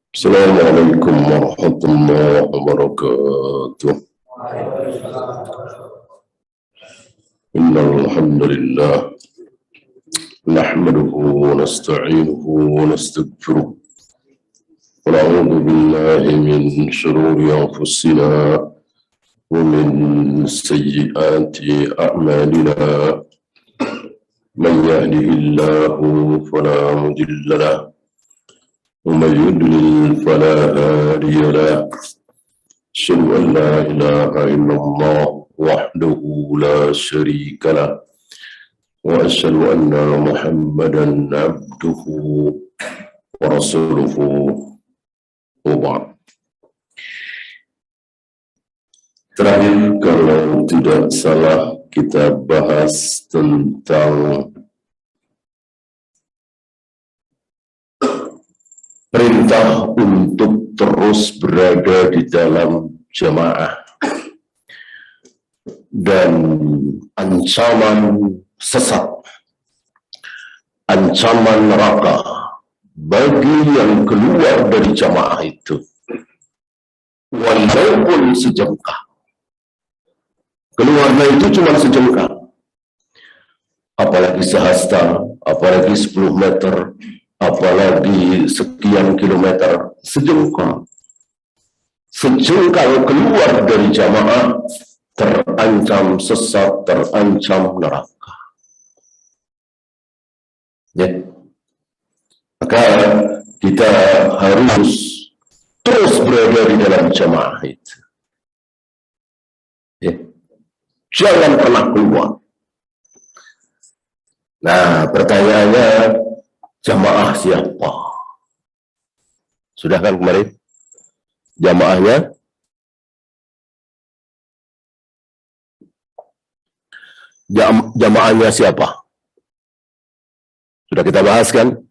Assalamualaikum warahmatullahi wabarakatuh. Innal hamdalillah nahmaduhu wa nasta'inuhu wa nastaghfiruh wa na'udzu billahi min shururi anfusina wa min sayyiati a'malina. Man yahdihillahu fala mudilla lahu ومن يضلل فلا هادي له. أشهد أن لا إله إلا الله وحده لا شريك له وأشهد أن محمدا عبده ورسوله وبعد. Terakhir, kalau tidak salah, kita bahas tentang perintah untuk terus berada di dalam jamaah dan ancaman sesat, ancaman neraka bagi yang keluar dari jamaah itu, walaupun sejengkal. Keluarnya itu cuma sejengkal, apalagi sehasta, apalagi 10 meter, apalagi sekian kilometer, sejengkal keluar dari jamaah terancam sesat, terancam neraka. Ya. Maka kita harus terus berada di dalam jamaah itu. Ya. Jangan pernah keluar. Nah, pertanyaannya, jamaah siapa? Sudah kan kemarin? Jamaahnya? Jamaahnya siapa? Sudah kita bahas kan?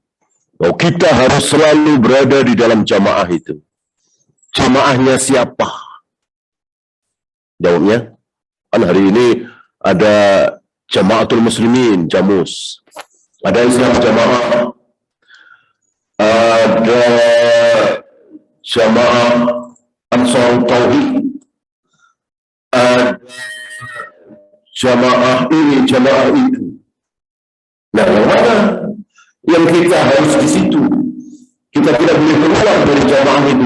Bahwa kita harus selalu berada di dalam jamaah itu. Jamaahnya siapa? Jawabnya, kan hari ini ada Jamaatul Muslimin, Jamus. Ada Islam Jamaah, ada Jamaah Ansar Tauhid, ada jamaah ini, jamaah itu. Nah, yang mana yang kita harus di situ? Kita tidak boleh keluar dari jamaah itu.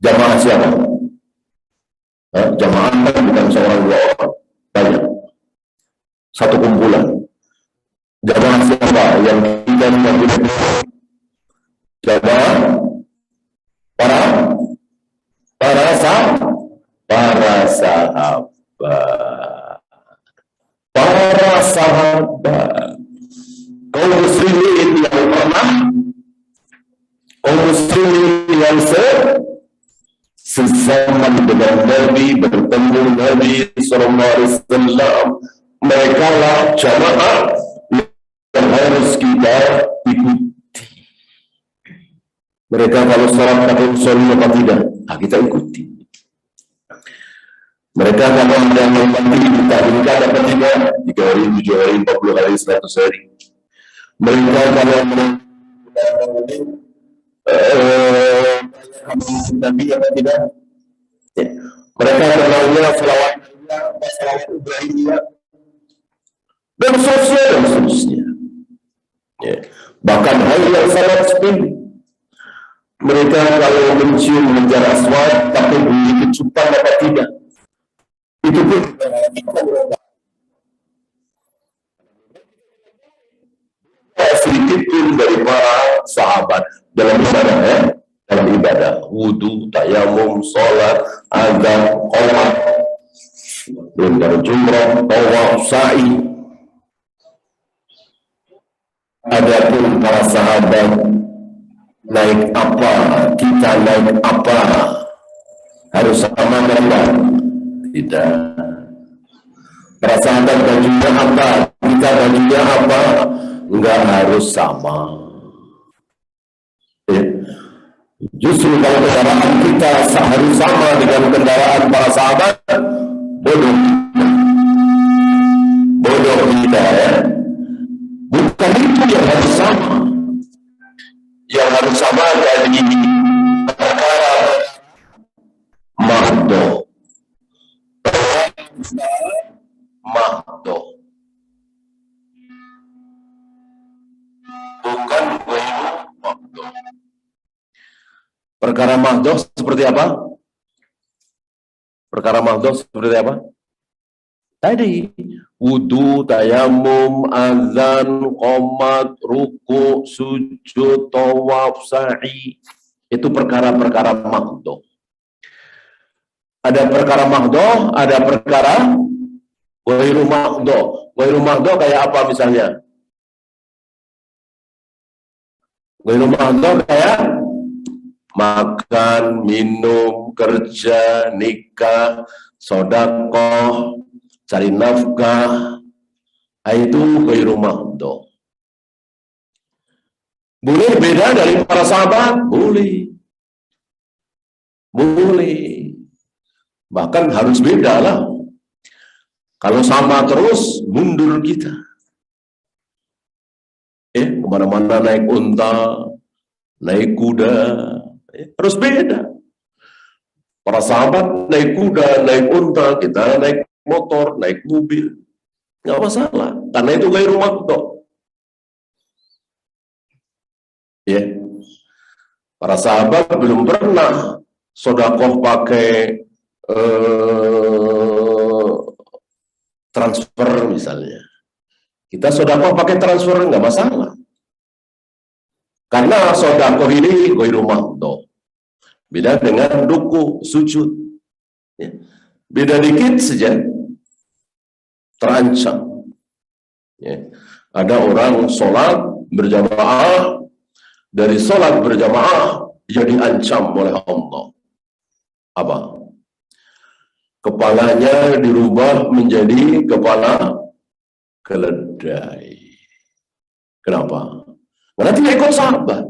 Jamaah siapa? Jamaah kan bukan seorang dua orang, banyak. Satu kumpulan. Jamaah siapa yang kita boleh? Jamaah para sahabat, kaum muslimin yang pernah, kaum muslimin yang sezaman dengan Nabi, bertemu Nabi SAW. Mereka lah jamaah yang harus kita ikuti. Mereka kalau sholat pakai usul apa tidak, kita ikuti. Mereka kalau ada mati kita ingat apa tidak, 3 hari, 7 hari, 40 hari, 100 hari. Mereka kalau Nabi apa tidak, mereka kenalnya selawat Ibrahimiyah dan seterusnya. Ya. Bahkan hal yang sangat sepele. Mereka kalau mencium menjar aswad, tapi bunyi kecupan apa tidak, itu pun sedikit pun dari para sahabat dalam ibadah, ya. Dalam ibadah, wudu, tayamum, sholat, azan, qolat, dan jumrah, tawaf, sa'i. Adapun para sahabat naik apa, kita naik apa, harus sama mereka? Tidak. Para sahabat bajunya apa, kita bajunya apa, enggak harus sama. Ya. Justru kalau kendaraan kita harus sama dengan kendaraan para sahabat, bodoh kita, ya. Bukan itu yang harus sama. Yang harus sama dari perkara mahdoh. Mahdoh. Bukan ghairu mahdoh. Perkara mahdoh seperti apa? Perkara mahdoh seperti apa? Tadi wudu, tayamum, azan, qomat, ruku, sujud, tawaf, sa'i. Itu perkara-perkara mahdoh. Ada perkara mahdoh, ada perkara ghairu mahdoh. Ghairu mahdoh kayak apa misalnya? Ghairu mahdoh kayak makan, minum, kerja, nikah, sedekah, cari nafkah, itu ghairu mahdoh. Boleh beda dari para sahabat? Boleh. Boleh. Bahkan harus beda lah. Kalau sama terus, mundur kita. Kemana-mana naik unta, naik kuda, harus beda. Para sahabat naik kuda, naik unta, kita naik motor, naik mobil. Nggak masalah, karena itu ghairu mahdoh. Para sahabat belum pernah sedekah pakai transfer misalnya. Kita sedekah pakai transfer nggak masalah. Karena sedekah ini ghairu mahdoh. Beda dengan ruku, sujud. Beda dikit saja terancam. Ada orang sholat berjamaah, dari sholat berjamaah dia diancam oleh Allah. Apa? Kepalanya dirubah menjadi kepala keledai. Kenapa? Karena tidak ikut sahabat.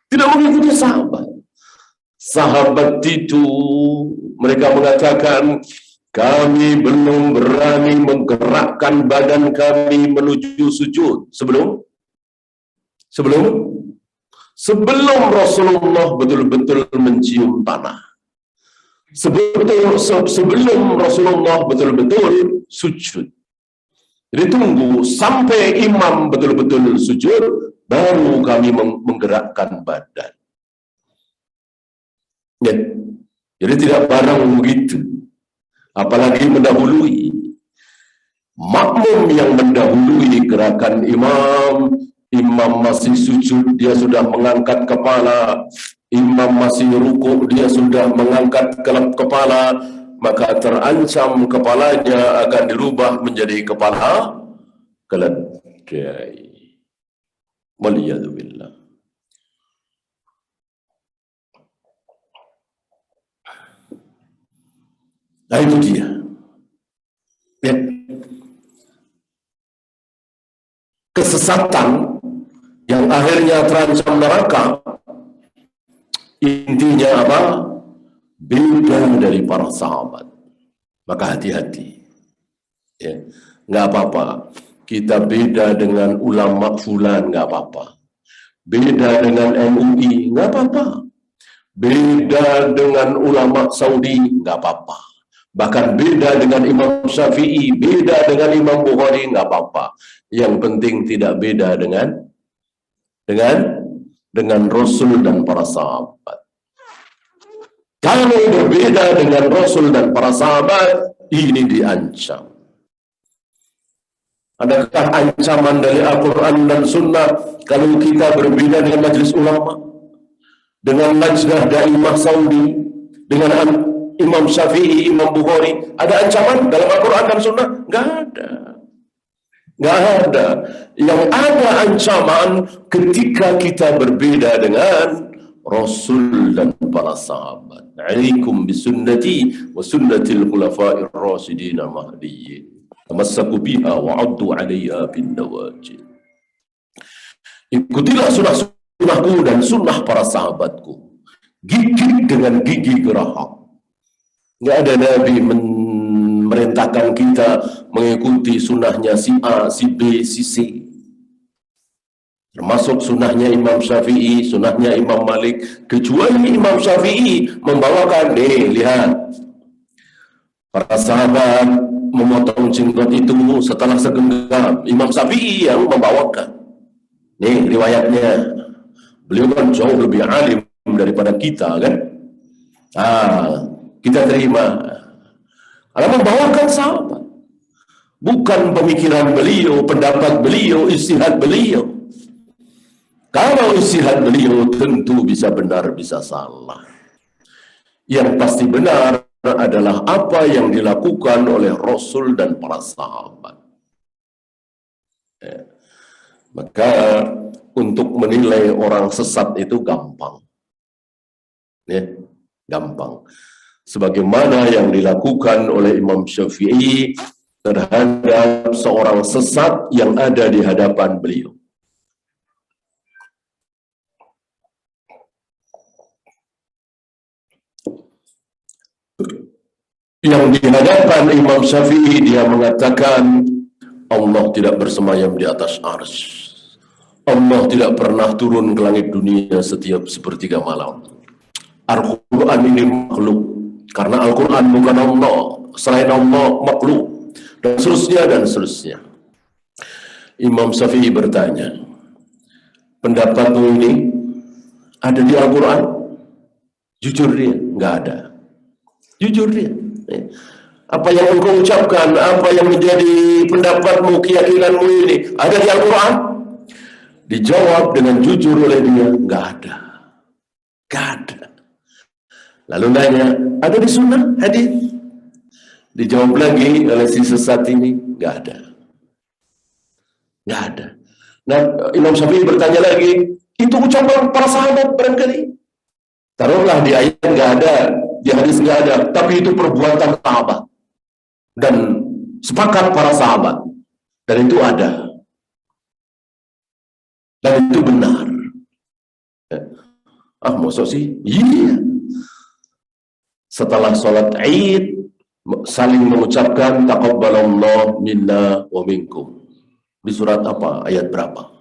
Tidak mengikuti sahabat. Sahabat itu mereka mengatakan, kami belum berani menggerakkan badan kami menuju sujud sebelum Rasulullah betul-betul mencium tanah. Sebelum Rasulullah betul-betul sujud. Jadi tunggu sampai imam betul-betul sujud, baru kami menggerakkan badan. Jadi tidak bareng begitu. Apalagi mendahului. Makmum yang mendahului gerakan imam, imam masih sujud, dia sudah mengangkat kepala, imam masih ruku, dia sudah mengangkat kepala, maka terancam kepalanya akan dirubah menjadi kepala keledai. Waliyadzubillah. Nah itu dia. Kesesatan yang akhirnya terancam neraka, intinya apa? Beda dari para sahabat. Maka hati-hati. Nggak apa-apa. Kita beda dengan ulama fulan, nggak apa-apa. Beda dengan MUI, nggak apa-apa. Beda dengan ulama Saudi, nggak apa-apa. Bahkan beda dengan Imam Syafi'i, beda dengan Imam Bukhari, nggak apa-apa. Yang penting tidak beda dengan Rasul dan para sahabat. Kalau berbeda dengan Rasul dan para sahabat, ini diancam. Adakah ancaman dari Al-Quran dan Sunnah kalau kita berbeda dengan majelis ulama, dengan Lajnah Daimah Saudi, dengan Imam Syafi'i, Imam Bukhari? Ada ancaman dalam Al-Quran dan Sunnah? Nggak ada. Nggak ada. Yang ada ancaman ketika kita berbeda dengan Rasul dan para sahabat. Alaikum bisunnati wa sunnatil khulafa'ir rasyidin al-mahdiyyin. Tamassaku biha wa 'addu 'alayha bin nawajid. Ikutilah sunnah-sunnahku dan sunnah para sahabatku. Gigit dengan gigi geraham. Nggak ada Nabi memerintahkan kita mengikuti sunnahnya si A, si B, si C. termasuk sunnahnya Imam Syafi'i, sunnahnya Imam Malik, kecuali Imam Syafi'i membawakan, nih lihat, para sahabat memotong jenggot itu setelah segenggam. Imam Syafi'i yang membawakan. Nih riwayatnya. Beliau kan jauh lebih alim daripada kita kan. Kita terima. Karena membawakan sahabat. Bukan pemikiran beliau, pendapat beliau, ijtihad beliau. Kalau ijtihad beliau tentu bisa benar, bisa salah. Yang pasti benar adalah apa yang dilakukan oleh Rasul dan para sahabat. Maka untuk menilai orang sesat itu gampang. Gampang. Sebagaimana yang dilakukan oleh Imam Syafi'i terhadap seorang sesat yang ada di hadapan beliau. Yang di hadapan Imam Syafi'i, dia mengatakan Allah tidak bersemayam di atas arsy. Allah tidak pernah turun ke langit dunia setiap sepertiga malam. Al-Quran ini makhluk, karena Al-Quran bukan Allah, selain Allah makhluk, dan seterusnya dan seterusnya. Imam Syafi'i bertanya, pendapatmu ini ada di Al-Quran? Jujur dia, nggak ada. Jujur dia. Apa yang engkau ucapkan, apa yang menjadi pendapatmu, keyakinanmu ini ada di Al-Quran? Dijawab dengan jujur oleh dia, nggak ada. Nggak ada. Lalu nanya, ada di sunnah, hadis? Dijawab lagi oleh si sesat ini, nggak ada. Nggak ada. Nah, Imam Syafi'i bertanya lagi, itu ucapan para sahabat barangkali? Taruhlah di ayat nggak ada, di hadis nggak ada, tapi itu perbuatan sahabat. Dan sepakat para sahabat. Dan itu ada. Dan itu benar. Maksud sih? Iya. Setelah sholat Id, saling mengucapkan taqabbalallahu minna wa minkum. Di surat apa? Ayat berapa?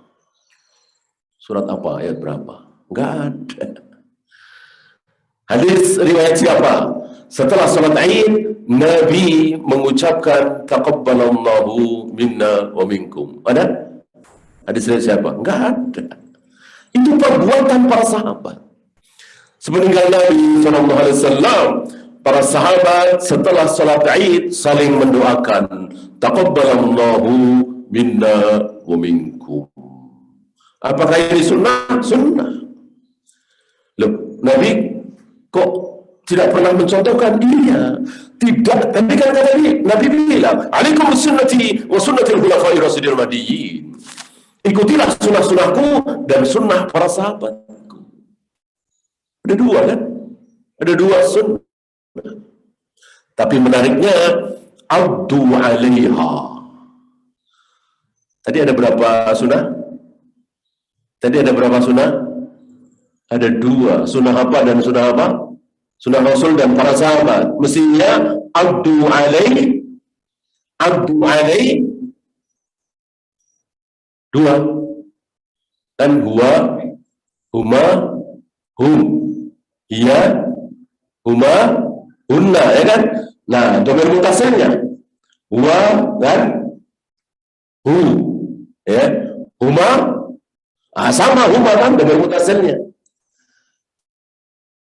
Surat apa? Ayat berapa? Enggak ada. Hadis riwayat siapa? Setelah sholat Id, Nabi mengucapkan taqabbalallahu minna wa minkum. Ada? Hadis riwayat siapa? Enggak ada. Itu perbuatan para sahabat. Sepeninggal Nabi SAW, para sahabat setelah salat Id saling mendoakan taqabbalallahu minna wa minkum. Apakah ini sunnah? Sunnah. Loh, Nabi kok tidak pernah mencontohkan? Iya, tidak. Tapi kan tadi Nabi bilang, "Alaikum sunnati wa sunnatil khulafa'ir rasyidin mahdiyyin." Ikutilah sunnah-sunnahku dan sunnah para sahabatku. Ada dua kan? Ada dua sunnah. Tapi menariknya, abdu 'alaiha. Tadi ada berapa sunnah? Tadi ada berapa sunnah? Ada dua. Sunnah apa dan sunnah apa? Sunnah Rasul dan para sahabat. Mestinya abdu 'alaihi. Abdu 'alaihi dua. Dan huwa, huma, hum, hiya, huma, hunna, ya kan? Nah, dhamir mutasilnya huwa dan hu, ya, huma, sama huma kan dhamir mutasilnya.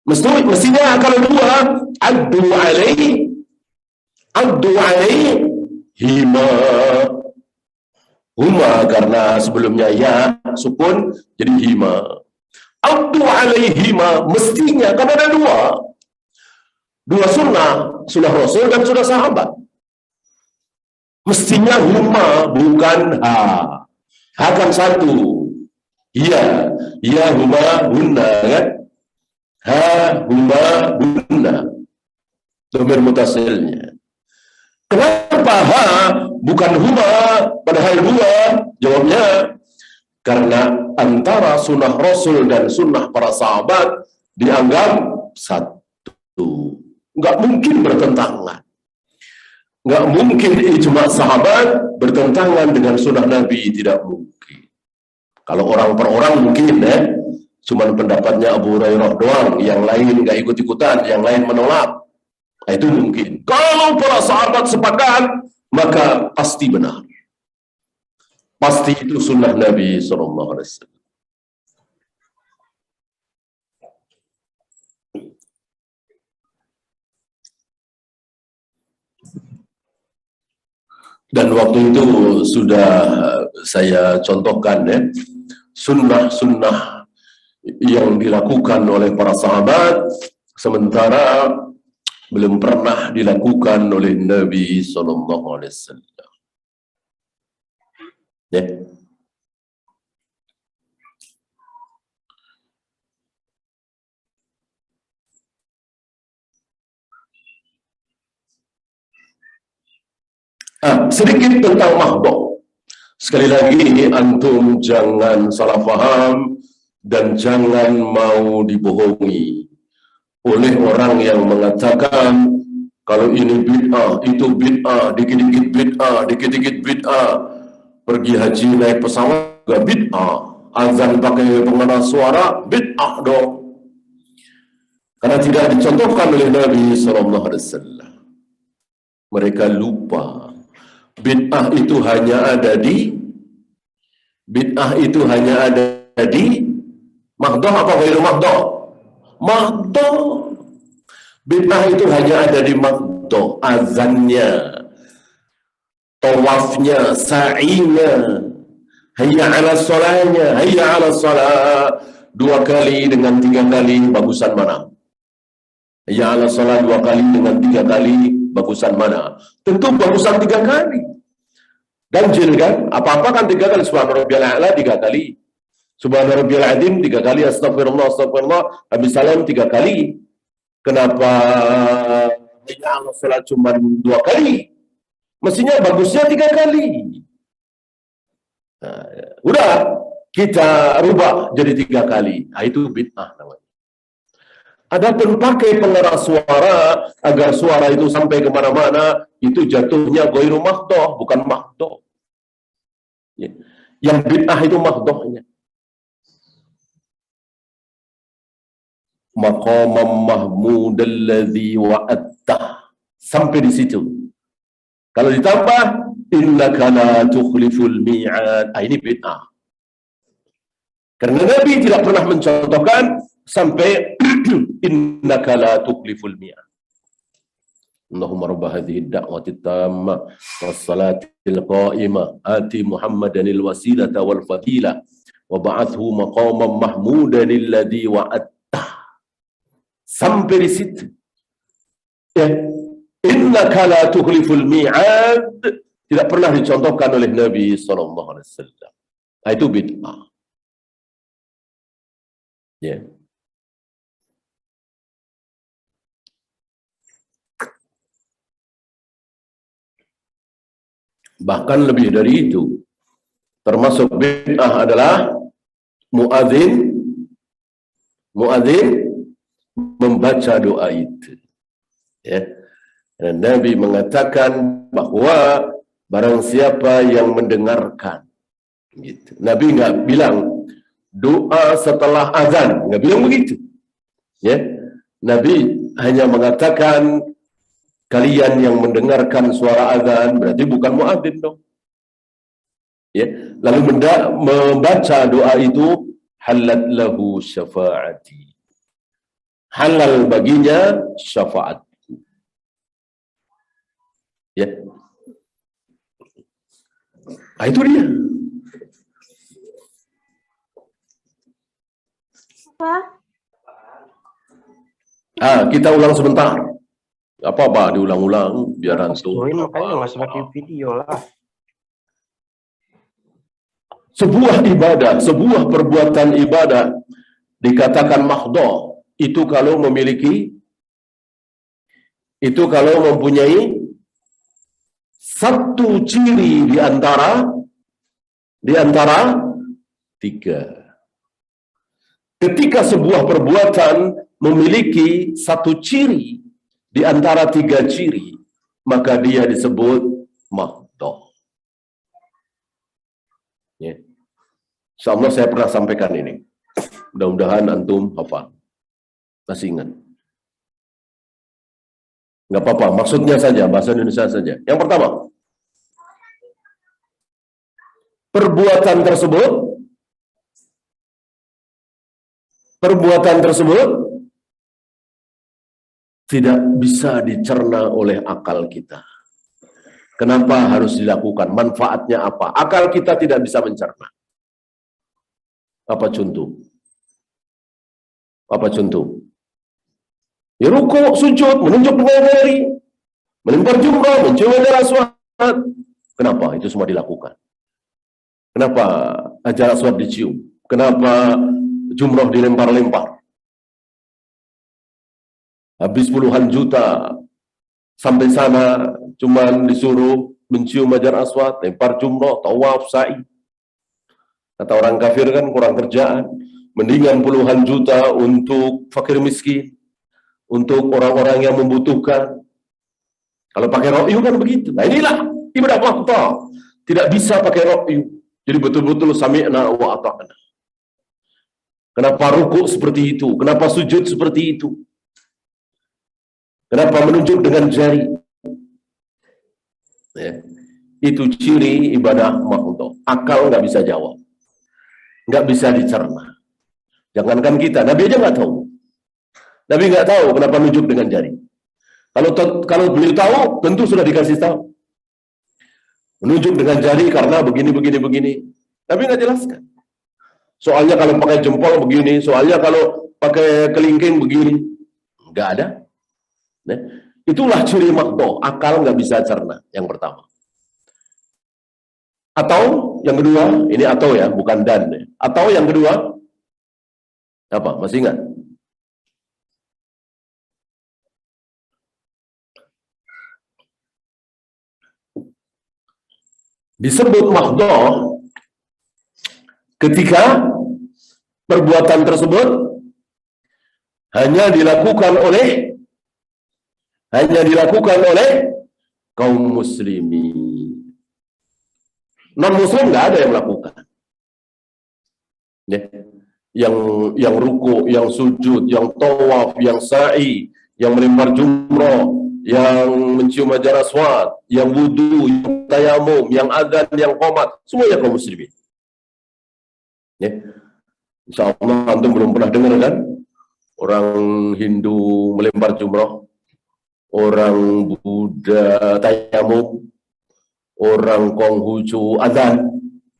Mestinya kalau dua, abdu 'alaihi hima. Huma karena sebelumnya ya sukun jadi hima. Abdu 'alaihima mestinya kan ada dua sunnah, sunnah Rasul dan sunnah sahabat. Mestinya huma bukan ha. Ha kan satu. Iya, ya huma hunna kan? Ha huma hunna. Dhamir mutasilnya. Kenapa ha bukan huma padahal dua? Jawabnya karena antara sunnah Rasul dan sunnah para sahabat dianggap satu. Nggak mungkin bertentangan. Nggak mungkin ijma sahabat bertentangan dengan sunnah Nabi, tidak mungkin. Kalau orang per orang mungkin cuman pendapatnya Abu Hurairah doang, yang lain nggak ikut-ikutan, yang lain menolak. Nah, itu mungkin. Kalau para sahabat sepakat, maka pasti benar. Pasti itu sunnah Nabi SAW. Dan waktu itu sudah saya contohkan sunnah-sunnah yang dilakukan oleh para sahabat, sementara belum pernah dilakukan oleh Nabi SAW. Ya. Sedikit tentang mahdoh. Sekali lagi, antum jangan salah paham dan jangan mau dibohongi oleh orang yang mengatakan kalau ini bid'ah, itu bid'ah, dikit-dikit bid'ah, dikit-dikit bid'ah. Pergi haji naik pesawat juga bid'ah. Azan pakai pengeras suara bid'ah dong. Karena tidak dicontohkan oleh Nabi SAW. Mereka lupa bid'ah itu hanya ada di mahdoh apa ghairu mahdoh? Mahdoh. Bid'ah itu hanya ada di mahdoh, azannya, tawafnya, sa'inya, hayya 'ala sholahnya, hayya 'ala sholah 2 kali dengan 3 kali bagusan mana? Hayya 'ala sholah 2 kali dengan 3 kali bagusan mana? Tentu bagusan 3 kali. Ganjil kan? Apa-apa kan 3 kali. Subhana rabbiyal a'la 3 kali. Subhana rabbiyal azim 3 kali. Astagfirullah, astagfirullah. Habis salam 3 kali. Kenapa hayya 'ala sholat cuma 2 kali? Mestinya bagusnya 3 kali. Nah, udah kita rubah jadi 3 kali. Nah, itu bid'ah namanya. Adapun pakai pengeras suara agar suara itu sampai kemana-mana, itu jatuhnya ghairu mahdoh, bukan mahdoh. Ya. Yang bid'ah itu mahdohnya. Maqamam mahmudal ladzi wa'attah. Sampai di situ. Kalau ditambah innaka la tukhliful mi'ad. Ini bid'ah. Karena Nabi tidak pernah mencontohkan sampai innaka la tukhliful mi'ad. Allahumma rabb hadhihi ad-da'wati at-tammah was-salatil qa'imah ati Muhammadanil wasilata wal fadilah wa ba'athu maqaman mahmudan alladhi wa'attah. Sampai di situ. Ya. Innaka la tukhliful mi'ad tidak pernah dicontohkan oleh Nabi SAW. Nah, itu bid'ah. Ya. Bahkan lebih dari itu, termasuk bid'ah adalah muadzin membaca doa itu. Ya. Dan Nabi mengatakan bahwa barang siapa yang mendengarkan, gitu. Nabi nggak bilang doa setelah azan, nggak bilang begitu. Ya. Nabi hanya mengatakan kalian yang mendengarkan suara azan, berarti bukan muadzin dong. Ya. Lalu membaca doa itu, halat lahu syafaati. Halal baginya syafaat. Ya. Nah, itu dia. Kita ulang sebentar. Apa-apa diulang-ulang biar antum. Makanya nggak usah pakai video lah. Sebuah ibadah, sebuah perbuatan ibadah dikatakan mahdoh itu kalau mempunyai satu ciri di antara 3. Ketika sebuah perbuatan memiliki satu ciri di antara 3 ciri, maka dia disebut mahdoh. Ya. Insyaallah saya pernah sampaikan ini. Mudah-mudahan antum hafal. Masih ingat. Nggak apa-apa, maksudnya saja, bahasa Indonesia saja. Yang pertama, perbuatan tersebut tidak bisa dicerna oleh akal kita. Kenapa harus dilakukan? Manfaatnya apa? Akal kita tidak bisa mencerna. Apa contoh? Ya rukuk, sujud, menunjuk dengan jari, melempar jumrah, mencium hajar aswad. Kenapa itu semua dilakukan? Kenapa hajar aswad dicium? Kenapa jumrah dilempar-lempar? Habis puluhan juta sampai sana cuman disuruh mencium hajar aswad, lempar jumrah, tawaf, sa'i. Kata orang kafir kan kurang kerjaan, mendingan puluhan juta untuk fakir miskin, untuk orang-orang yang membutuhkan. Kalau pakai rokyu kan begitu. Nah inilah ibadah fakta. Tidak bisa pakai rokyu. Jadi betul-betul sami'na wa ata'na. Kenapa rukuk seperti itu? Kenapa sujud seperti itu? Kenapa menunjuk dengan jari? Ya. Itu ciri ibadah makhluk. Akal nggak bisa jawab. Nggak bisa dicerna. Jangankan kita, Nabi aja nggak tahu. Nabi nggak tahu kenapa menunjuk dengan jari. Kalau beliau tahu, tentu sudah dikasih tahu. Menunjuk dengan jari karena begini. Nabi nggak jelaskan. Soalnya kalau pakai jempol begini, soalnya kalau pakai kelingking begini. Nggak ada. Nah, itulah ciri makdo. Akal nggak bisa cerna. Yang pertama. Atau yang kedua, ini atau ya, bukan dan. Ya. Atau yang kedua, apa? Masih ingat? Disebut mahdoh ketika perbuatan tersebut hanya dilakukan oleh kaum muslimin. Non-muslim nggak ada yang melakukan. Ya. Yang ruku, yang sujud, yang tawaf, yang sa'i, yang melempar jumrah, yang mencium hajar aswad, yang wudu, yang tayamum, yang adzan, yang qomat, semuanya kaum muslimin. Ya. Insyaallah antum belum pernah dengar kan? Orang Hindu melempar jumrah, orang Buddha tayamum, orang Konghucu adzan,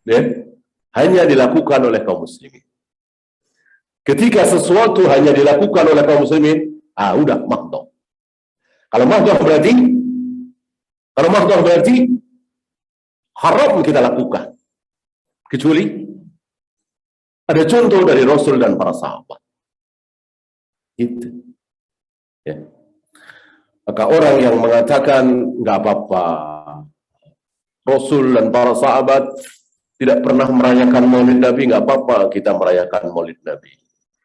ya. Hanya dilakukan oleh kaum muslimin. Ketika sesuatu hanya dilakukan oleh kaum muslimin, udah mahdoh. Kalau mahdoh berarti haram kita lakukan. Kecuali ada contoh dari Rasul dan para sahabat. Itu. Ya. Maka orang yang mengatakan nggak apa-apa, Rasul dan para sahabat tidak pernah merayakan Maulid Nabi, nggak apa-apa kita merayakan Maulid Nabi.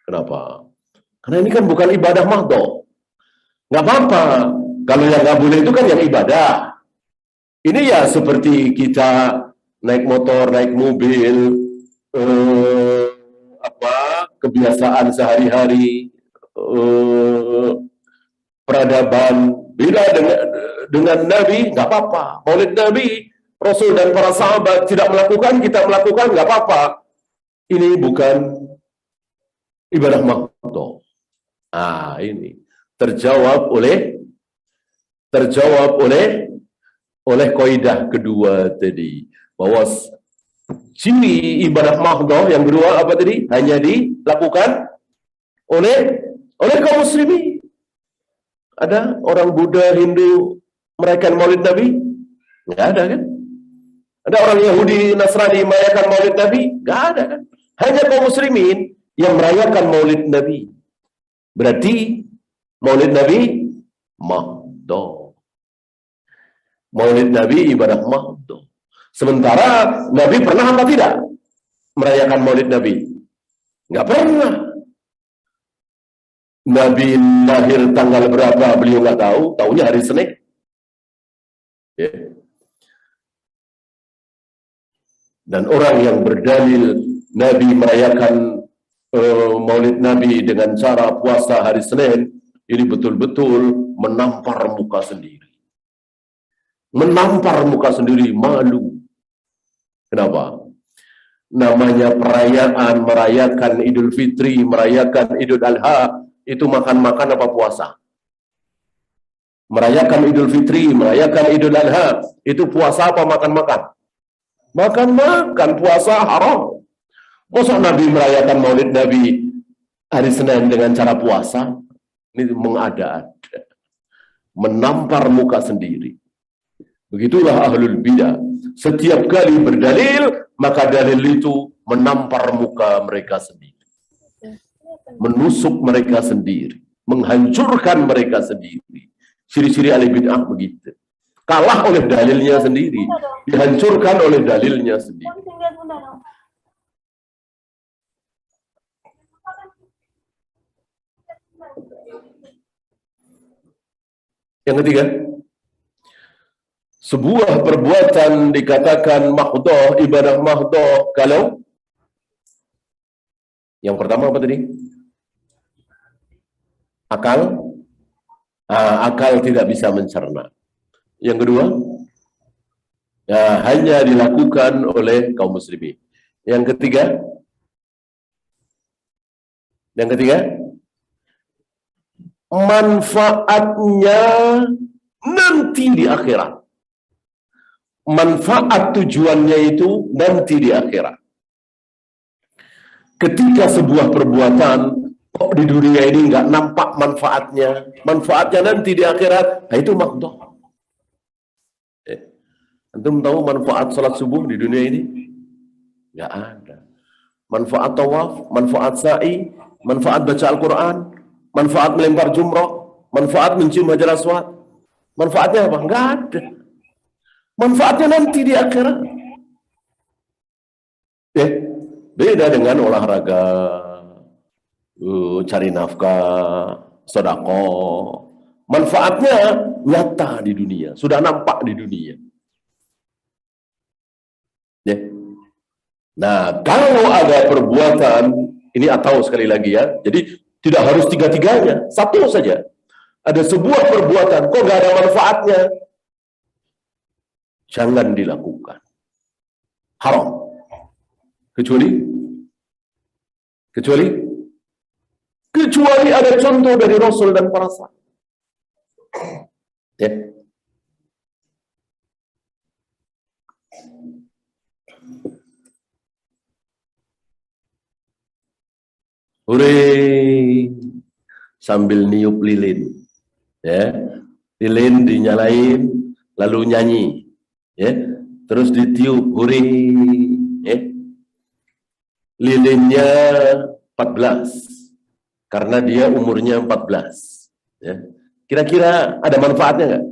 Kenapa? Karena ini kan bukan ibadah mahdoh. Nggak apa-apa. Kalau yang nggak boleh itu kan yang ibadah. Ini ya seperti kita naik motor, naik mobil, kebiasaan sehari-hari, peradaban. Beda dengan Nabi, nggak apa-apa. Maulid Nabi, Rasul dan para sahabat tidak melakukan, kita melakukan, nggak apa-apa. Ini bukan ibadah mahdoh. Ini terjawab oleh kaidah kedua tadi, bahwa ciri ibadah mahdoh yang kedua apa tadi? Hanya dilakukan oleh kaum muslimin. Ada orang Buddha, Hindu merayakan Maulid Nabi? Nggak ada kan? Ada orang Yahudi, Nasrani merayakan Maulid Nabi? Nggak ada kan? Hanya kaum muslimin yang merayakan Maulid Nabi. Berarti Maulid Nabi mahdoh. Maulid Nabi ibadah mahdoh. Sementara Nabi pernah apa tidak merayakan Maulid Nabi? Nggak pernah. Nabi lahir tanggal berapa beliau nggak tahu, tahunya hari Senin. Ya. Dan orang yang berdalil Nabi merayakan Maulid Nabi dengan cara puasa hari Senin, ini betul-betul menampar muka sendiri. Menampar muka sendiri, malu. Kenapa? Namanya perayaan, merayakan Idul Fitri, merayakan Idul Adha, itu makan-makan apa puasa? Merayakan Idul Fitri, merayakan Idul Adha, itu puasa apa makan-makan? Makan-makan, puasa haram. Masa Nabi merayakan Maulid Nabi hari Senin dengan cara puasa? Ini mengada-ada. Menampar muka sendiri. Begitulah ahlul bidah. Setiap kali berdalil, maka dalil itu menampar muka mereka sendiri. Menusuk mereka sendiri. Menghancurkan mereka sendiri. Ciri-ciri ahli bid'ah begitu. Kalah oleh dalilnya sendiri. Dihancurkan oleh dalilnya sendiri. Yang ketiga, sebuah perbuatan dikatakan mahdoh, ibadah mahdoh, kalau yang pertama apa tadi? Akal tidak bisa mencerna. Yang kedua, hanya dilakukan oleh kaum muslimin. Yang ketiga, manfaatnya nanti di akhirat. Manfaat tujuannya itu nanti di akhirat. Ketika sebuah perbuatan kok di dunia ini nggak nampak manfaatnya nanti di akhirat, nah itu makdoh. Antum tahu manfaat salat subuh di dunia ini? Nggak ada. Manfaat tawaf, manfaat sa'i, manfaat baca Al-Quran, manfaat melempar jumroh, manfaat mencium hajar aswad. Manfaatnya apa? Nggak ada. Manfaatnya nanti di akhirat. Beda dengan olahraga, cari nafkah, sedekah. Manfaatnya nyata di dunia, sudah nampak di dunia. Nah, kalau ada perbuatan ini, atau sekali lagi ya, jadi tidak harus tiga-tiganya, satu saja. Ada sebuah perbuatan kok nggak ada manfaatnya, jangan dilakukan. Haram. Kecuali ada contoh dari Rasul dan para sahabat. Hore, sambil niup lilin, lilin dinyalain, lalu nyanyi, terus ditiup, hore, lilinnya 14, karena dia umurnya 14. Kira-kira ada manfaatnya nggak?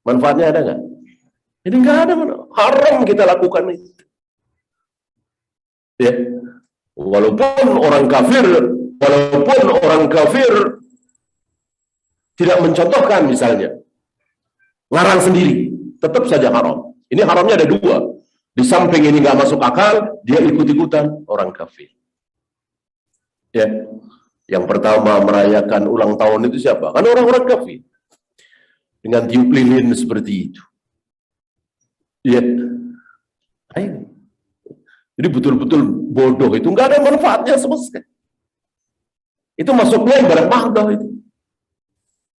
Manfaatnya ada nggak? Jadi nggak ada, haram kita lakukan itu. Walaupun orang kafir tidak mencontohkan, misalnya ngarang sendiri, tetap saja haram. Ini haramnya ada dua. Di samping ini nggak masuk akal, dia ikut-ikutan orang kafir. Yang pertama merayakan ulang tahun itu siapa? Kan orang-orang kafir. Dengan tiup lilin seperti itu. Jadi betul-betul bodoh, itu nggak ada manfaatnya sama sekali. Itu masuknya ibarat mahdoh itu.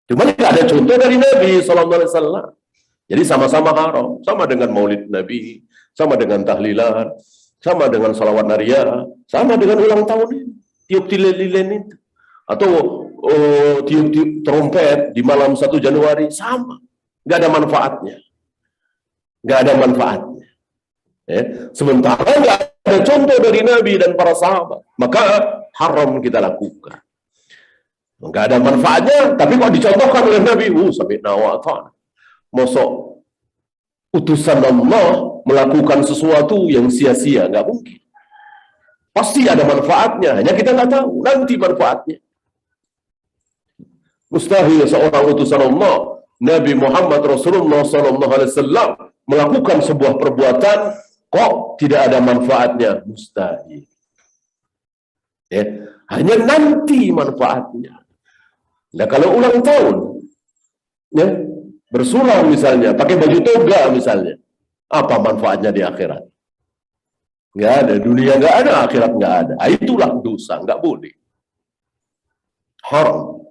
Cuma nggak ada contoh dari Nabi SAW. Jadi sama-sama haram, sama dengan Maulid Nabi, sama dengan tahlilan, sama dengan salawat nariyah, sama dengan ulang tahun ini, tiup lilin itu, atau tiup trompet di malam 1 Januari, sama, nggak ada manfaatnya, Sementara nggak ada contoh dari Nabi dan para sahabat, maka haram kita lakukan. Nggak ada manfaatnya, tapi kok dicontohkan oleh Nabi, sampai nawatan. Mosok utusan Allah melakukan sesuatu yang sia-sia, nggak mungkin. Pasti ada manfaatnya, hanya kita nggak tahu nanti manfaatnya. Mustahil seorang utusan Allah, Nabi Muhammad Rasulullah SAW, melakukan sebuah perbuatan Kok tidak ada manfaatnya? Mustahil. Ya, hanya nanti manfaatnya. Nah, kalau ulang tahun, ya, bersulam misalnya, pakai baju toga misalnya, apa manfaatnya di akhirat? Nggak ada, dunia nggak ada, akhirat nggak ada. Itulah dosa, nggak boleh. Haram.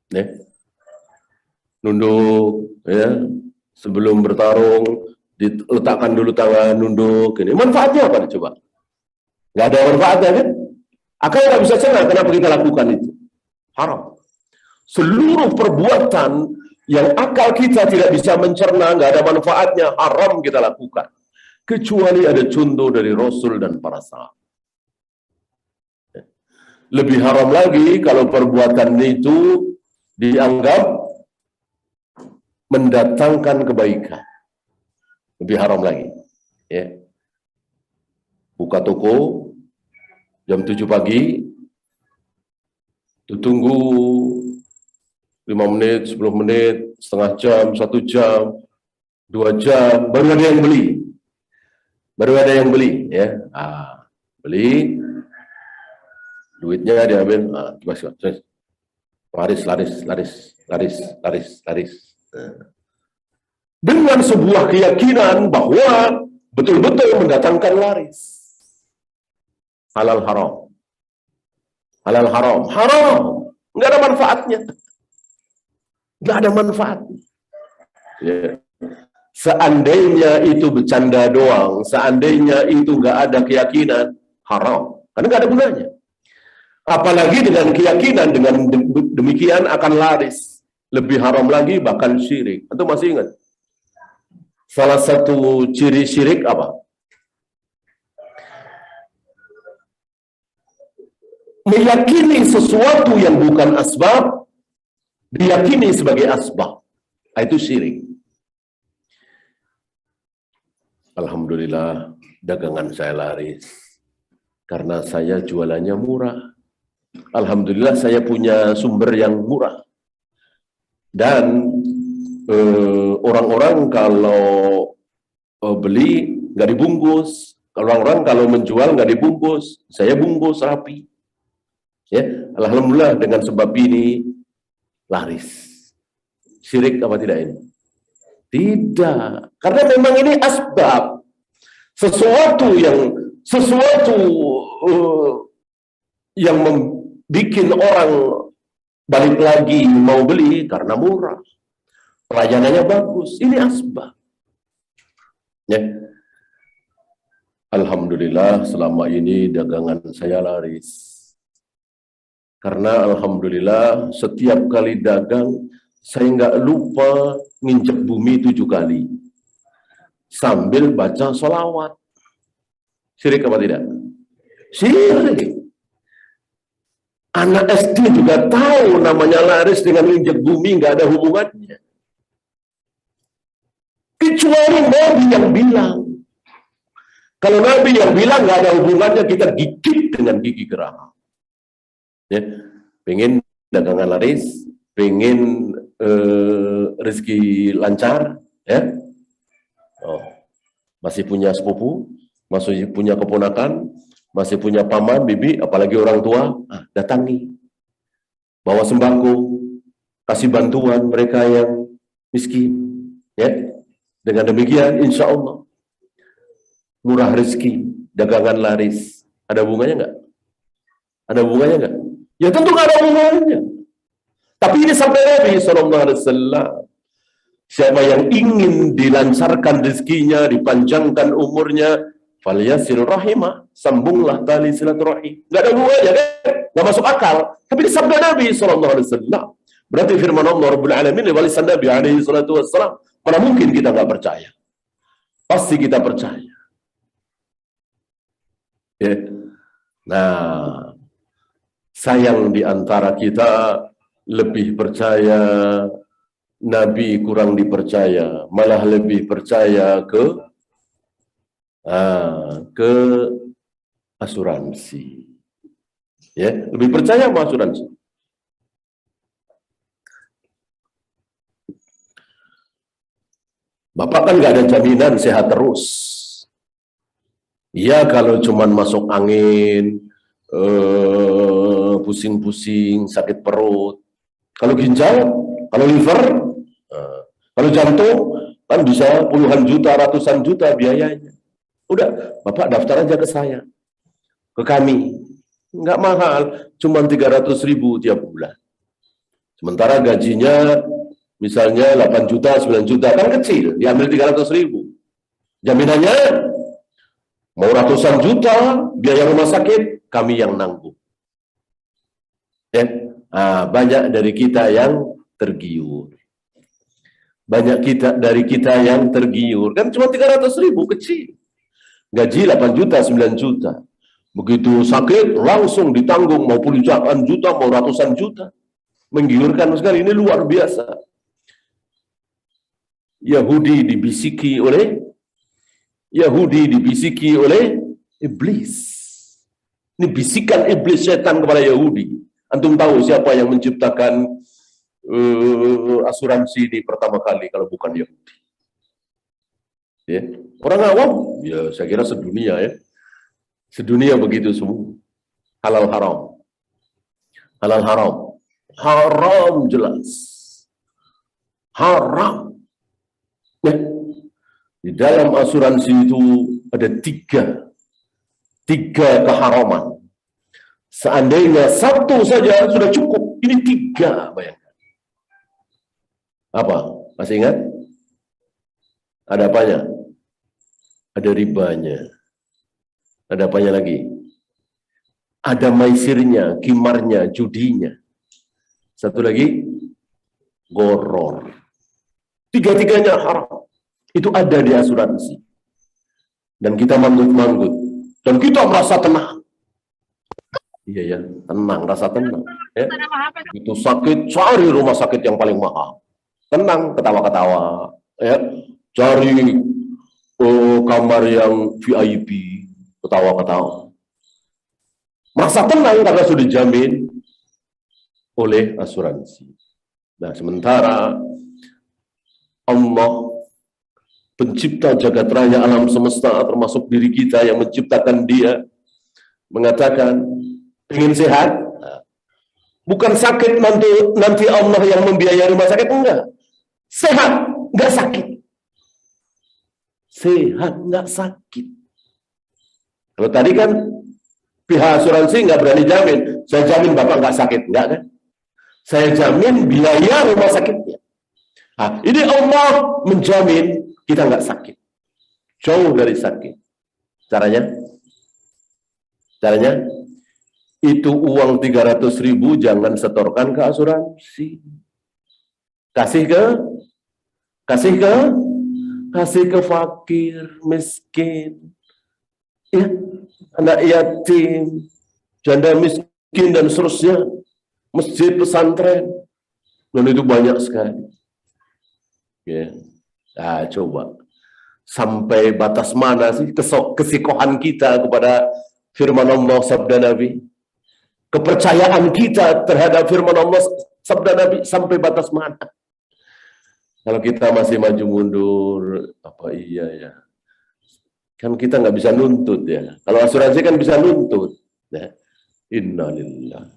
Ya. Nunduk, ya, sebelum bertarung, diletakkan dulu tangan, nunduk. Ini manfaatnya apa? Coba. Nggak ada manfaatnya kan? Akal nggak bisa senang, kenapa kita lakukan itu? Haram. Seluruh perbuatan yang akal kita tidak bisa mencerna, nggak ada manfaatnya, haram kita lakukan. Kecuali ada contoh dari Rasul dan para sahabat. Lebih haram lagi kalau perbuatan itu dianggap mendatangkan kebaikan. Lebih haram lagi. Ya. Buka toko jam 7 pagi, tunggu 5 menit, 10 menit, setengah jam, 1 jam, 2 jam, baru ada yang beli. Baru ada yang beli, ya. Beli, duitnya diambil, laris. Dengan sebuah keyakinan bahwa betul-betul mendatangkan laris. Halal haram. Halal haram. Haram. Nggak ada manfaatnya. Nggak ada manfaatnya. Ya. Seandainya itu bercanda doang, seandainya itu nggak ada keyakinan, haram. Karena nggak ada gunanya. Apalagi dengan keyakinan, dengan demikian akan laris. Lebih haram lagi, bahkan syirik. Atau masih ingat? Salah satu ciri syirik apa? Meyakini sesuatu yang bukan asbab, diyakini sebagai asbab. Itu syirik. Alhamdulillah, dagangan saya laris. Karena saya jualannya murah. Alhamdulillah, saya punya sumber yang murah. Dan orang-orang kalau beli nggak dibungkus, orang-orang kalau menjual nggak dibungkus, saya bungkus rapi. Ya, alhamdulillah dengan sebab ini laris. Syirik apa tidak ini? Tidak, karena memang ini asbab, sesuatu yang membuat orang balik lagi mau beli karena murah. Pelayanannya bagus, ini asbab. Ya. Alhamdulillah selama ini dagangan saya laris. Karena alhamdulillah setiap kali dagang saya nggak lupa nginjek bumi 7 kali sambil baca sholawat. Syirik apa tidak? Syirik. Anak SD juga tahu namanya laris dengan nginjek bumi nggak ada hubungannya. Kecuali Nabi yang bilang. Kalau Nabi yang bilang nggak ada hubungannya, kita gigit dengan gigi geraham. Ya, pengen dagangan laris, pengen rezeki lancar, ya. Oh, masih punya sepupu, masih punya keponakan, masih punya paman, bibi, apalagi orang tua, datangi, bawa sembako, kasih bantuan mereka yang miskin, ya. Dengan demikian, insya Allah murah rezeki, dagangan laris. Ada hubungannya nggak? Ada hubungannya nggak? Ya tentu nggak ada hubungannya. Tapi ini sampai Nabi SAW. Siapa yang ingin dilancarkan rezekinya, dipanjangkan umurnya, falyasil rahimah, sambunglah tali silaturahim. Nggak ada hubungannya, kan? Nggak masuk akal. Tapi ini sabda Nabi SAW. Berarti firman Allah Rabbul Alamin lewat lisan Nabi SAW. Mana mungkin kita nggak percaya? Pasti kita percaya. Ya. Nah, sayang di antara kita lebih percaya Nabi, kurang dipercaya, malah lebih percaya ke asuransi. Ya, lebih percaya sama asuransi. Bapak kan nggak ada jaminan sehat terus. Ya kalau cuman masuk angin, pusing-pusing, sakit perut. Kalau ginjal, kalau liver, kalau jantung, kan bisa puluhan juta, ratusan juta biayanya. Udah, Bapak daftar aja ke saya, ke kami. Nggak mahal, cuma 300.000 tiap bulan. Sementara gajinya misalnya 8 juta, 9 juta, kan kecil, diambil 300.000. Jaminannya, mau ratusan juta, biaya rumah sakit, kami yang nanggung. Ya, banyak dari kita yang tergiur. Banyak dari kita yang tergiur. Kan cuma 300.000, kecil. Gaji 8 juta, 9 juta. Begitu sakit, langsung ditanggung, mau puluhan juta, mau ratusan juta. Menggiurkan sekali, ini luar biasa. Yahudi dibisiki oleh iblis. Ini bisikan iblis, setan kepada Yahudi. Antum tahu siapa yang menciptakan asuransi ini pertama kali kalau bukan Yahudi? Ya. Orang awam, ya saya kira sedunia ya. Sedunia begitu semua. Halal haram. Halal haram. Haram jelas. Haram. Ya. Di dalam asuransi itu ada tiga keharaman. Seandainya satu saja sudah cukup, ini 3, bayangkan. Apa? Masih ingat? Ada apanya? Ada ribanya. Ada apanya lagi? Ada maisirnya, kimarnya, judinya. Satu lagi, goror. 3-tiganya haram. Itu ada di asuransi. Dan kita manggut-manggut. Dan kita merasa tenang. Iya ya, tenang, rasa tenang. Ya. Itu sakit, cari rumah sakit yang paling mahal. Tenang, ketawa-ketawa. Ya. Cari kamar yang VIP, ketawa-ketawa. Merasa tenang karena sudah dijamin oleh asuransi. Nah, sementara Allah, pencipta jagat raya alam semesta, termasuk diri kita yang menciptakan dia, mengatakan, ingin sehat? Bukan sakit nanti Allah yang membiayai rumah sakit, enggak. Sehat, enggak sakit. Sehat, enggak sakit. Kalau tadi kan pihak asuransi enggak berani jamin. Saya jamin Bapak enggak sakit, enggak kan? Saya jamin biaya rumah sakitnya. Nah, ini Allah menjamin kita enggak sakit. Jauh dari sakit. Caranya? Itu uang 300.000 jangan setorkan ke asuransi. Kasih ke fakir, miskin, ya, anak yatim, janda miskin dan seterusnya, masjid, pesantren, dan itu banyak sekali. Ya, nah, coba sampai batas mana sih kesikohan kita kepada firman Allah, sabda Nabi? Kepercayaan kita terhadap firman Allah, sabda Nabi, sampai batas mana? Kalau kita masih maju mundur, apa iya ya? Kan kita nggak bisa nuntut ya. Kalau asuransi kan bisa nuntut. Ya. Innalillah.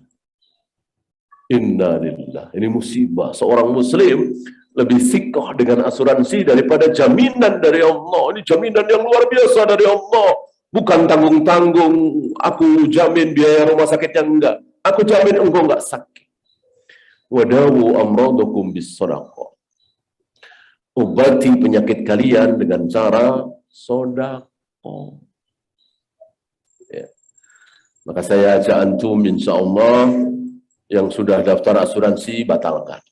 Ini musibah. Seorang muslim lebih sikoh dengan asuransi daripada jaminan dari Allah. Ini jaminan yang luar biasa dari Allah. Bukan tanggung-tanggung, aku jamin biaya rumah sakitnya, enggak. Aku jamin engkau enggak sakit. Wadawu amradakum bis-shadaqah. Obati penyakit kalian dengan cara sedekah. Ya. Maka saya ajak antum, insya Allah, yang sudah daftar asuransi, batalkan.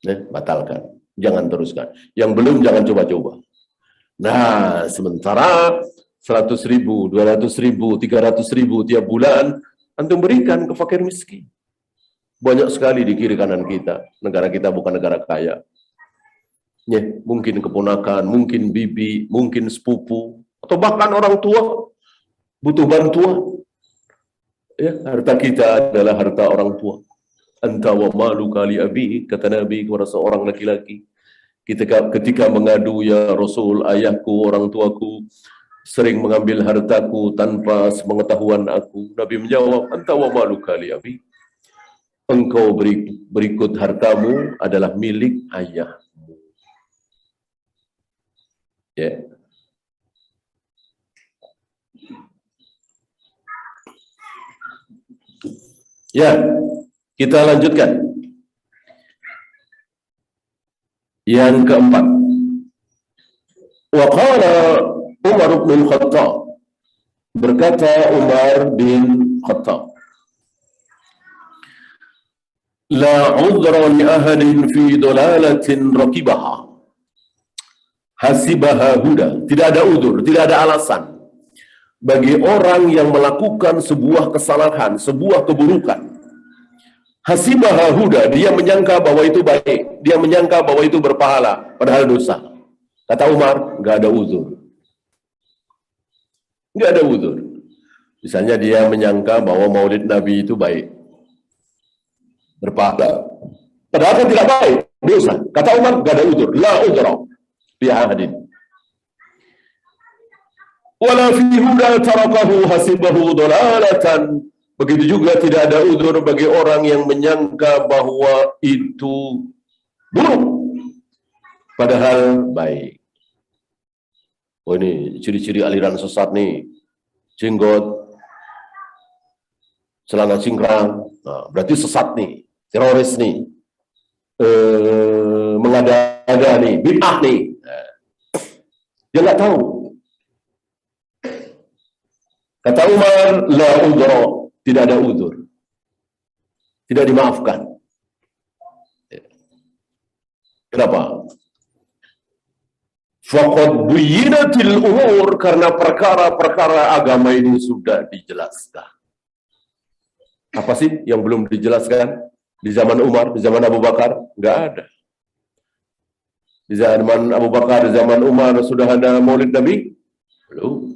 Ya, batalkan. Jangan teruskan. Yang belum, jangan coba-coba. Nah, sementara 100.000, 200.000, 300.000 tiap bulan, antum berikan ke fakir miskin. Banyak sekali di kiri kanan kita. Negara kita bukan negara kaya. Ya, mungkin keponakan, mungkin bibi, mungkin sepupu, atau bahkan orang tua butuh bantuan. Ya, harta kita adalah harta orang tua. Anta wa malu kali abi, kata Nabi kepada seorang laki-laki. ketika mengadu, ya Rasul, ayahku, orang tuaku sering mengambil hartaku tanpa sepengetahuan aku. Nabi menjawab, anta wa maluka li abi. Engkau berikut hartamu adalah milik ayahmu. Ya. Ya, kita lanjutkan. Yang keempat. Wa qala Umar bin Khattab. Berkata Umar bin Khattab, la udhra li ahadin fi dolalatin rakibaha hasibaha huda. Tidak ada udzur, tidak ada alasan bagi orang yang melakukan sebuah kesalahan, sebuah keburukan. Hasibaha huda, dia menyangka bahwa itu baik, dia menyangka bahwa itu berpahala, padahal dosa. Kata Umar, nggak ada udzur. Nggak ada udzur. Misalnya dia menyangka bahwa maulid Nabi itu baik, berpahala, padahal kan tidak baik, dosa. Kata Umar, nggak ada udzur. La udzra fi ahadin. Wala fi huda tarakahu hasibahu dalalatan. Begitu juga tidak ada udzur bagi orang yang menyangka bahwa itu buruk, padahal baik. Oh, ini ciri-ciri aliran sesat nih. Jenggot, celana cingkrang, nah, berarti sesat nih, teroris nih, mengada-ada nih, bid'ah nih. Nah, dia nggak tahu. Kata Umar, la udhra, tidak ada udzur, tidak dimaafkan. Kenapa? Faqad buyyinatil umur, karena perkara-perkara agama ini sudah dijelaskan. Apa sih yang belum dijelaskan di zaman Umar, di zaman Abu Bakar? Nggak ada. Di zaman Abu Bakar, di zaman Umar sudah ada maulid Nabi? Belum.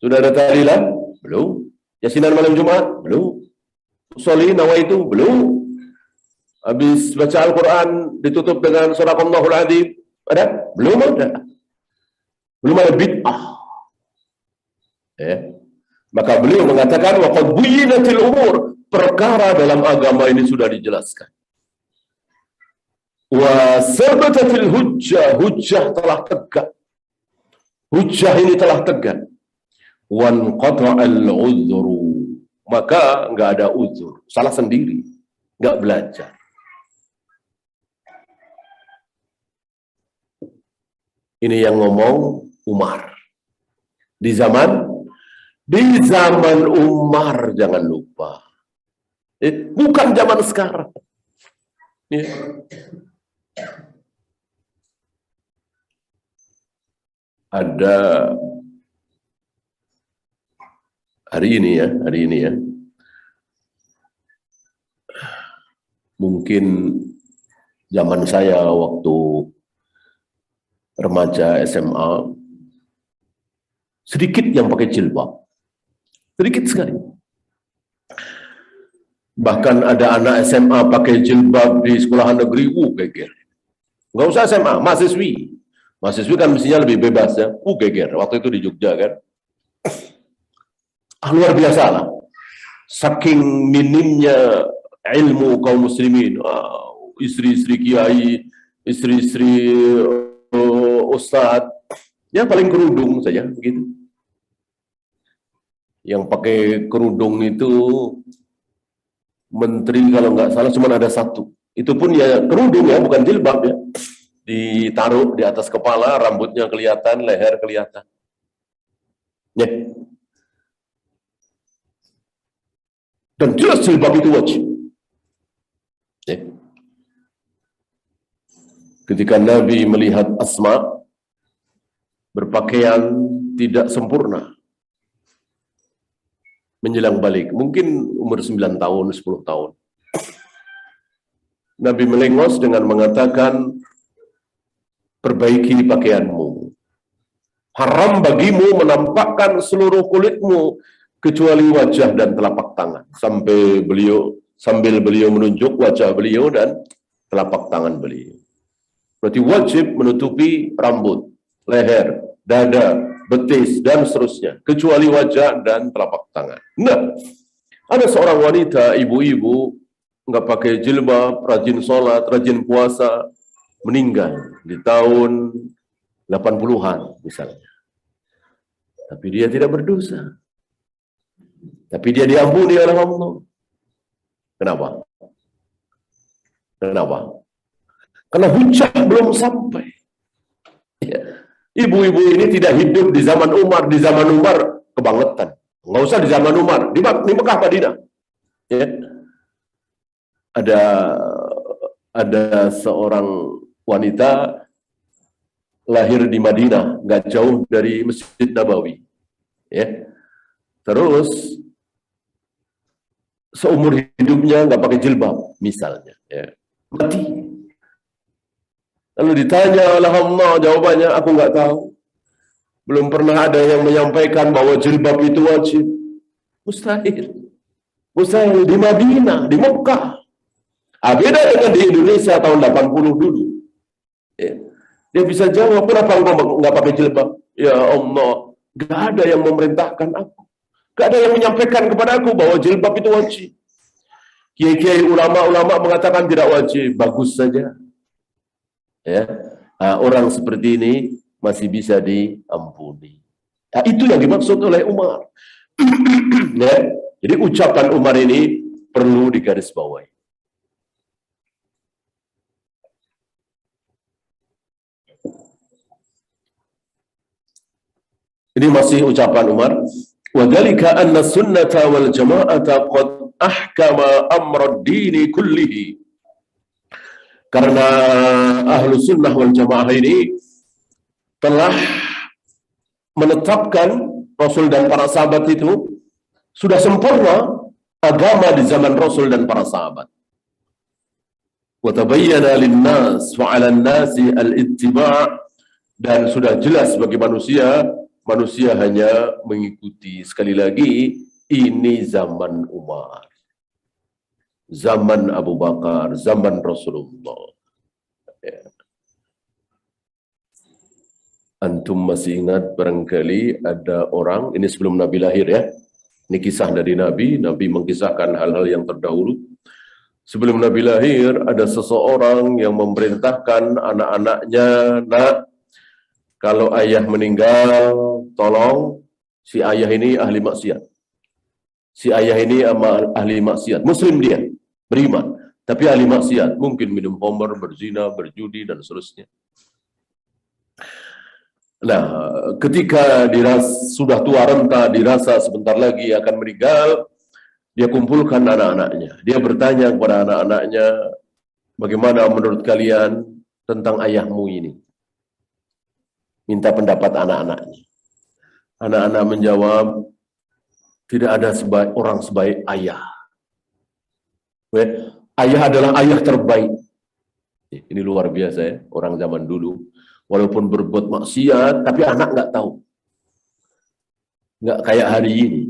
Sudah ada tahlilan? Belum. Yasinan malam Jumat? Belum. Sholih nawaitu? Belum. Habis baca Al-Quran ditutup dengan Sadaqallahul Adzim? Ada? Belum ada. Belum ada bid'ah. Ya. Maka beliau mengatakan waqad buyyinatil umur, perkara dalam agama ini sudah dijelaskan. Wa sabatatil hujjah, hujjah telah tegak. Hujjah ini telah tegak. Wan qata'al uzru, maka enggak ada uzur, salah sendiri, enggak belajar. Ini yang ngomong Umar. Di zaman Umar, jangan lupa. Bukan zaman sekarang. Ya. Ada hari ini ya. Mungkin zaman saya waktu remaja SMA, sedikit yang pakai jilbab. Sedikit sekali. Bahkan ada anak SMA pakai jilbab di sekolahan negeri, geger. Nggak usah SMA, mahasiswi. Mahasiswi kan mestinya lebih bebas ya, geger. Waktu itu di Jogja kan. Luar biasa lah. Saking minimnya ilmu kaum muslimin. Istri-istri kiai, istri-istri ustadz, ya paling kerudung saja begitu. Yang pakai kerudung itu menteri kalau nggak salah cuma ada satu. Itu pun ya kerudung ya, bukan jilbab ya. Ditaruh di atas kepala, rambutnya kelihatan, leher kelihatan. Ya. Dan jelas jilbab itu wajib. Ya. Ketika Nabi melihat Asma berpakaian tidak sempurna, menjelang balik, mungkin umur 9 tahun, 10 tahun. Nabi melengos dengan mengatakan, perbaiki pakaianmu. Haram bagimu menampakkan seluruh kulitmu, kecuali wajah dan telapak tangan. Sambil beliau menunjuk wajah beliau dan telapak tangan beliau. Berarti wajib menutupi rambut, leher, dada, betis, dan seterusnya. Kecuali wajah dan telapak tangan. Nah, ada seorang wanita, ibu-ibu, nggak pakai jilbab, rajin sholat, rajin puasa, meninggal di tahun 80-an misalnya. Tapi dia tidak berdosa. Tapi dia diampuni oleh Allah. Kenapa? Kenapa? Karena hujah belum sampai. Ya. Ibu-ibu ini tidak hidup di zaman Umar. Di zaman Umar kebangetan. Nggak usah di zaman Umar. Di Mekah, Madinah. Ya. Ada seorang wanita lahir di Madinah, nggak jauh dari Masjid Nabawi. Ya. Terus seumur hidupnya nggak pakai jilbab, misalnya. Ya. Mati. Lalu ditanya oleh Allah, jawabannya aku nggak tahu. Belum pernah ada yang menyampaikan bahwa jilbab itu wajib. Mustahil. Mustahil di Madinah, di Mekah. Beda dengan di Indonesia tahun 80 dulu. Ya. Dia bisa jawab, kenapa engkau nggak pakai jilbab? Ya Allah, nggak ada yang memerintahkan aku. Nggak ada yang menyampaikan kepada aku bahwa jilbab itu wajib. Kiai-kiai ulama-ulama mengatakan tidak wajib, bagus saja. Ya, orang seperti ini masih bisa diampuni. Nah, itu yang dimaksud oleh Umar. Ya, jadi ucapan Umar ini perlu digarisbawahi. Ini masih ucapan Umar. Wadhalika anna sunnata wal jama'ata qad ahkama amra ad-dini kullihi. Karena ahlu sunnah wal jamaah ini telah menetapkan Rasul dan para sahabat itu sudah sempurna agama di zaman Rasul dan para sahabat. Wa tabayyana lin-nas wa 'alan nasi al-ittiba', dan sudah jelas bagi manusia hanya mengikuti. Sekali lagi, ini zaman Umar, zaman Abu Bakar, zaman Rasulullah. Ya. Antum masih ingat barangkali ada orang, ini sebelum Nabi lahir ya, ini kisah dari Nabi mengisahkan hal-hal yang terdahulu. Sebelum Nabi lahir, ada seseorang yang memerintahkan anak-anaknya, nak, kalau ayah meninggal, tolong si ayah ini ahli maksiat. Si ayah ini ahli maksiat. Muslim dia, beriman, tapi ahli maksiat. Mungkin minum khamr, berzina, berjudi, dan seterusnya. Nah, ketika sudah tua renta, dirasa sebentar lagi akan meninggal, dia kumpulkan anak-anaknya. Dia bertanya kepada anak-anaknya, bagaimana menurut kalian tentang ayahmu ini? Minta pendapat anak-anaknya. Anak-anak menjawab, tidak ada orang sebaik ayah. Ayah adalah ayah terbaik. Ini luar biasa ya, orang zaman dulu. Walaupun berbuat maksiat, tapi anak nggak tahu. Nggak kayak hari ini.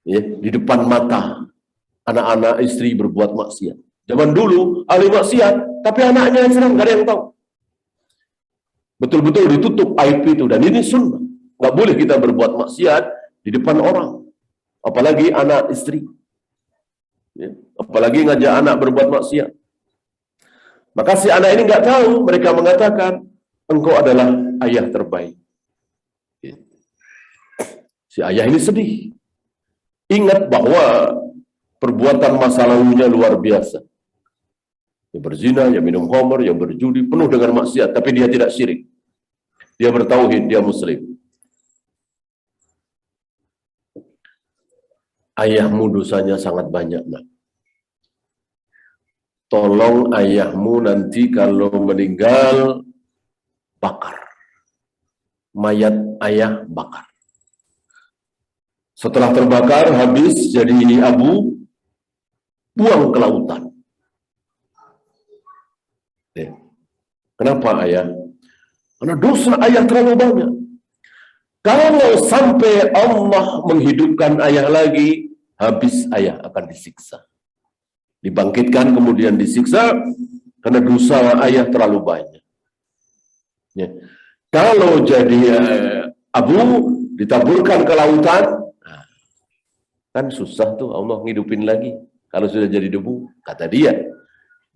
Ya, di depan mata anak-anak istri berbuat maksiat. Zaman dulu, ahli maksiat, tapi anaknya yang senang, nggak ada yang tahu. Betul-betul ditutup aib itu, dan ini sunnah. Nggak boleh kita berbuat maksiat di depan orang, apalagi anak istri, ya. Apalagi ngajak anak berbuat maksiat. Maka si anak ini nggak tahu, mereka mengatakan, engkau adalah ayah terbaik. Ya. Si ayah ini sedih. Ingat bahwa perbuatan masa lalunya luar biasa. Dia berzina, dia minum khamr, dia berjudi, penuh dengan maksiat, tapi dia tidak syirik. Dia bertauhid, dia muslim. Ayahmu dosanya sangat banyak, nak. Tolong ayahmu nanti kalau meninggal, bakar. Mayat ayah bakar. Setelah terbakar, habis jadi abu, buang ke lautan. Kenapa ayah? Karena dosa ayah terlalu banyak. Kalau sampai Allah menghidupkan ayah lagi, habis ayah akan disiksa. Dibangkitkan kemudian disiksa, karena dosa ayah terlalu banyak. Ya. Kalau jadi abu ditaburkan ke lautan, nah, kan susah tuh Allah ngidupin lagi. Kalau sudah jadi debu, kata dia,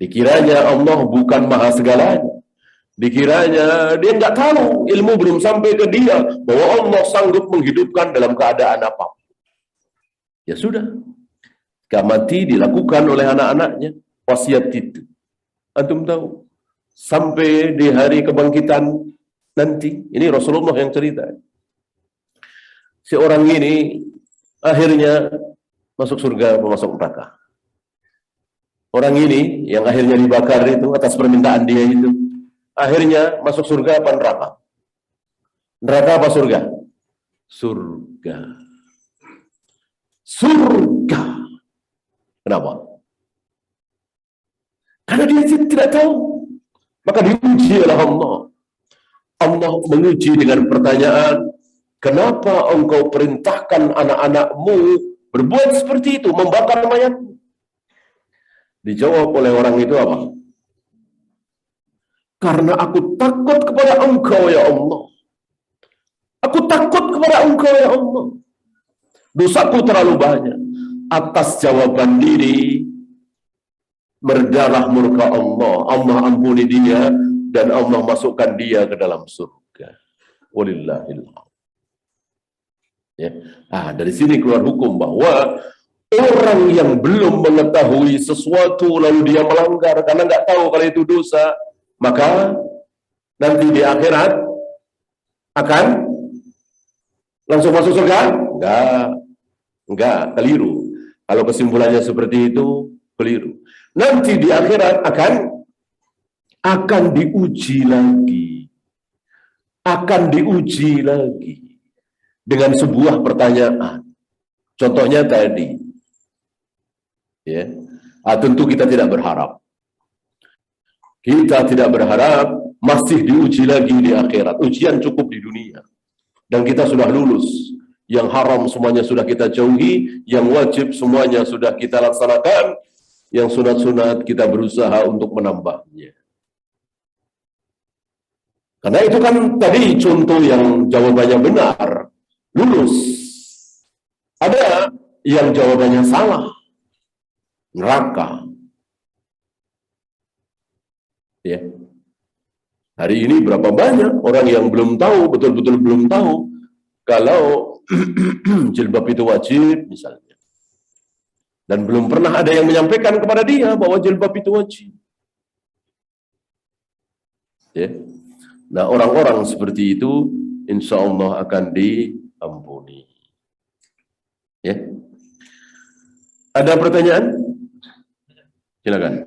dikiranya Allah bukan maha segalanya. Dikiranya dia nggak tahu, ilmu belum sampai ke dia bahwa Allah sanggup menghidupkan dalam keadaan apa. Ya sudah, jika mati dilakukan oleh anak-anaknya wasiat itu. Antum tahu, sampai di hari kebangkitan nanti, ini Rasulullah yang cerita. Si orang ini akhirnya masuk surga atau masuk neraka. Orang ini yang akhirnya dibakar itu atas permintaan dia itu, akhirnya masuk surga apa neraka? Neraka apa surga? Surga. Surga. Kenapa? Karena dia tidak tahu. Maka diuji oleh Allah. Allah menguji dengan pertanyaan, kenapa engkau perintahkan anak-anakmu berbuat seperti itu, membakar mayatmu? Dijawab oleh orang itu apa? Karena aku takut kepada engkau ya Allah. Aku takut kepada engkau ya Allah. Dosaku terlalu banyak. Atas jawaban diri, berdarah murka Allah. Allah ampuni dia dan Allah masukkan dia ke dalam surga. Walillahil hamd. Ya. Dari sini keluar hukum bahwa orang yang belum mengetahui sesuatu lalu dia melanggar karena nggak tahu kalau itu dosa, maka nanti di akhirat akan langsung masuk surga? Enggak, keliru. Kalau kesimpulannya seperti itu, keliru. Nanti di akhirat akan diuji lagi. Akan diuji lagi dengan sebuah pertanyaan. Contohnya tadi. Ya. Tentu kita tidak berharap. Kita tidak berharap masih diuji lagi di akhirat. Ujian cukup di dunia. Dan kita sudah lulus. Yang haram semuanya sudah kita jauhi, yang wajib semuanya sudah kita laksanakan, yang sunat-sunat kita berusaha untuk menambahnya. Karena itu kan tadi contoh yang jawabannya benar, lulus. Ada yang jawabannya salah, neraka. Ya. Hari ini berapa banyak orang yang belum tahu, betul-betul belum tahu kalau jilbab itu wajib misalnya. Dan belum pernah ada yang menyampaikan kepada dia bahwa jilbab itu wajib. Ya. Nah, orang-orang seperti itu insya Allah akan diampuni. Ya. Ada pertanyaan? Silakan.